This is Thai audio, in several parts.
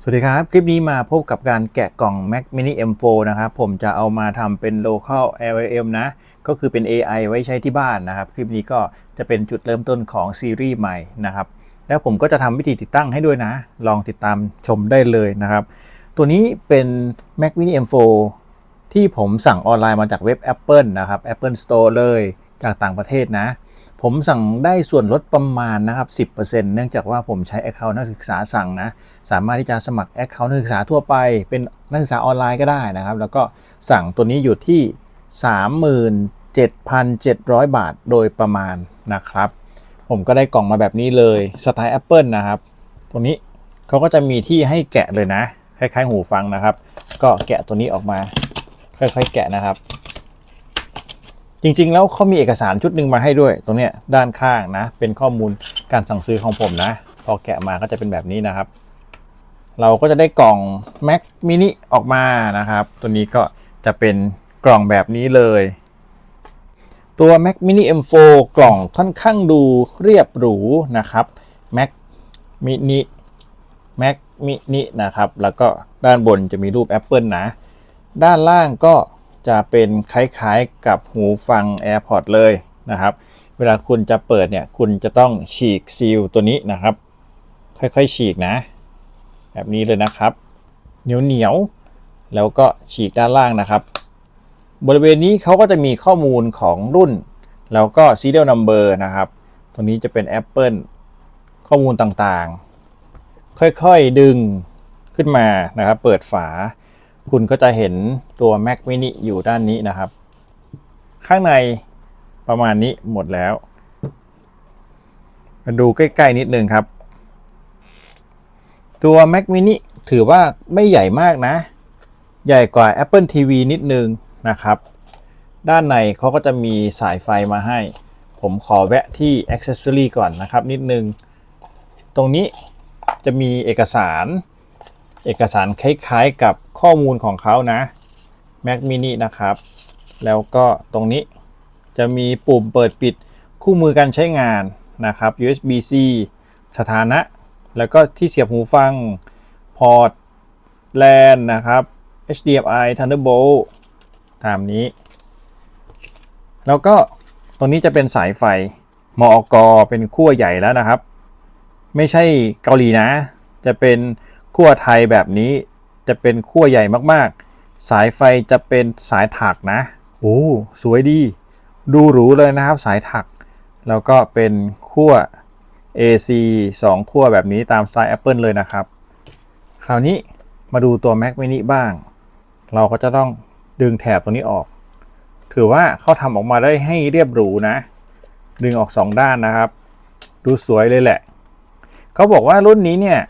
สวัสดีครับคลิปนี้มาพบกับการแกะกล่อง Mac Mini M4 นะครับผมจะเอามาทำเป็น Local LLM นะก็คือเป็น AI ไว้ใช้ที่บ้านนะครับคลิปนี้ก็จะเป็นจุดเริ่มต้นของซีรีส์ใหม่นะครับแล้วผมก็จะทำวิธีติดตั้งให้ด้วยนะลองติดตามชมได้เลยนะครับตัวนี้เป็น Mac Mini M4 ที่ผมสั่งออนไลน์มาจากเว็บ Apple นะครับ Apple Store เลยจากต่างประเทศนะผมสั่งได้ส่วนลดประมาณนะครับ 10% เนื่องจากว่าผมใช้ Account นักศึกษาสั่งนะสามารถที่จะสมัคร Account นักศึกษาทั่วไปเป็นนักศึกษาออนไลน์ก็ได้นะครับแล้วก็สั่งตัวนี้อยู่ที่ 37,700 บาทโดยประมาณนะครับผมก็ได้กล่องมาแบบนี้เลยสไตล์ Apple นะครับตรงนี้เขาก็จะมีที่ให้แกะเลยนะคล้ายๆหูฟังนะครับก็แกะตัวนี้ออกมาค่อยๆแกะนะครับจริงๆแล้วเขามีเอกสารชุดหนึ่งมาให้ด้วยตรงเนี้ยด้านข้างนะเป็นข้อมูลการสั่งซื้อของผมนะพอแกะมาก็จะเป็นแบบนี้นะครับเราก็จะได้กล่อง Mac Mini ออกมานะครับตัวนี้ก็จะเป็นกล่องแบบนี้เลยตัว Mac Mini M4 กล่องค่อนข้างดูเรียบหรูนะครับ Mac Mini นะครับแล้วก็ด้านบนจะมีรูป Apple นะด้านล่างก็จะเป็นคล้ายๆกับหูฟัง AirPods เลยนะครับเวลาคุณจะเปิดเนี่ยคุณจะต้องฉีกซีลตัวนี้นะครับค่อยๆฉีกนะแบบนี้เลยนะครับเหนียวแล้วก็ฉีกด้านล่างนะครับบริเวณนี้เขาก็จะมีข้อมูลของรุ่นแล้วก็ serial number นะครับตรงนี้จะเป็น Apple ข้อมูลต่างๆค่อยๆดึงขึ้นมานะครับเปิดฝาคุณก็จะเห็นตัว Mac Mini อยู่ด้านนี้นะครับข้างในประมาณนี้หมดแล้วมาดูใกล้ๆนิดนึงครับตัว Mac Mini ถือว่าไม่ใหญ่มากนะใหญ่กว่า Apple TV นิดนึงนะครับด้านในเขาก็จะมีสายไฟมาให้ผมขอแวะที่ Accessory ก่อนนะครับนิดนึงตรงนี้จะมีเอกสารคล้ายๆกับข้อมูลของเขานะ Mac Mini นะครับแล้วก็ตรงนี้จะมีปุ่มเปิดปิดคู่มือการใช้งานนะครับ USB-C สถานะแล้วก็ที่เสียบหูฟังพอร์ต LAN นะครับ HDMI Thunderbolt ตามนี้แล้วก็ตรงนี้จะเป็นสายไฟมอก.เป็นขั้วใหญ่แล้วนะครับไม่ใช่เกาหลีนะจะเป็นขั้วไทยแบบนี้จะเป็นขั้วใหญ่มากๆสายไฟจะเป็นสายถักนะโอ้สวยดีดูหรูเลยนะครับสายถักแล้วก็เป็นขั้ว AC 2 ขั้วแบบนี้ตามสไตล์ Apple เลยนะครับคราวนี้มาดูตัว Mac Mini บ้างเราก็จะต้องดึงแถบตรงนี้ออกถือว่าเขาทำออกมาได้ให้เรียบหรูนะดึงออก2ด้านนะครับดูสวยเลยแหละเขาบอกว่ารุ่นนี้เนี่ย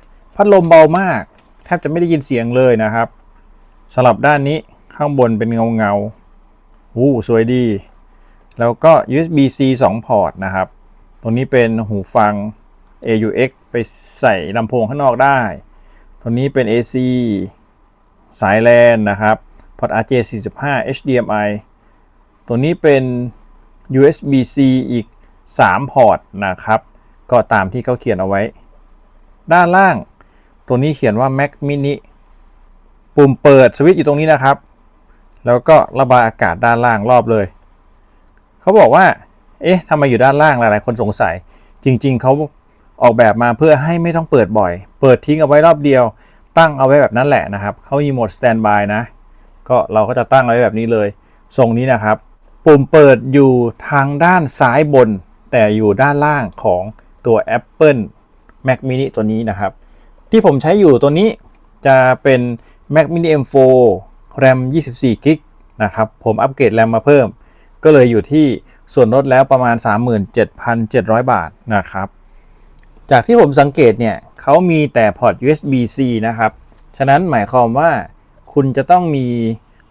พัดลมเบามากแทบจะไม่ได้ยินเสียงเลยนะครับสำหรับด้านนี้ข้างบนเป็นเงาสวยดีแล้วก็ USB-C 2 พอร์ตนะครับตรงนี้เป็นหูฟัง AUX ไปใส่ลำโพงข้างนอกได้ตรงนี้เป็น AC สาย LAN นะครับพอร์ต RJ45 HDMI ตัวนี้เป็น USB-C อีก3 พอร์ตนะครับก็ตามที่เขาเขียนเอาไว้ด้านล่างตัวนี้เขียนว่า Mac Mini ปุ่มเปิดสวิตช์อยู่ตรงนี้นะครับแล้วก็ระบายอากาศด้านล่างรอบเลยเขาบอกว่าทำไมอยู่ด้านล่างหลายๆคนสงสัยจริงๆเขาออกแบบมาเพื่อให้ไม่ต้องเปิดบ่อยเปิดทิ้งเอาไว้รอบเดียวตั้งเอาไว้แบบนั้นแหละนะครับเขามีโหมด Standby นะก็เราก็จะตั้งไว้แบบนี้เลยทรงนี้นะครับปุ่มเปิดอยู่ทางด้านซ้ายบนแต่อยู่ด้านล่างของตัว Apple Mac Mini ตัวนี้นะครับที่ผมใช้อยู่ตัวนี้จะเป็น Mac Mini M4 RAM 24 GB นะครับผมอัปเกรด RAM มาเพิ่มก็เลยอยู่ที่ส่วนลดแล้วประมาณ 37,700 บาทนะครับจากที่ผมสังเกตเนี่ยเขามีแต่พอร์ต USB-C นะครับฉะนั้นหมายความว่าคุณจะต้องมี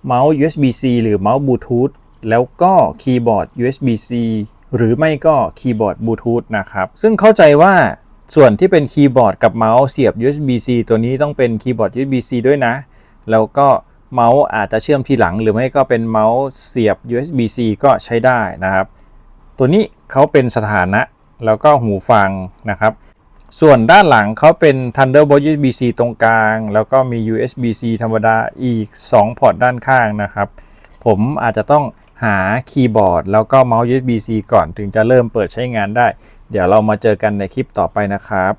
เมาส์ USB-C หรือเมาส์บลูทูธแล้วก็คีย์บอร์ด USB-C หรือไม่ก็คีย์บอร์ดบลูทูธนะครับซึ่งเข้าใจว่าส่วนที่เป็นคีย์บอร์ดกับเมาส์เสียบ USB-C ตัวนี้ต้องเป็นคีย์บอร์ด USB-C ด้วยนะแล้วก็เมาส์อาจจะเชื่อมทีหลังหรือไม่ก็เป็นเมาส์เสียบ USB-C ก็ใช้ได้นะครับตัวนี้เขาเป็นสถานะแล้วก็หูฟังนะครับ ส่วนด้านหลังเขาเป็น Thunderbolt USB-C ตรงกลางแล้วก็มี USB-C ธรรมดาอีก2พอร์ตด้านข้างนะครับผมอาจจะต้องหาคีย์บอร์ดแล้วก็เมาส์ USB-C ก่อนถึงจะเริ่มเปิดใช้งานได้เดี๋ยวเรามาเจอกันในคลิปต่อไปนะครับ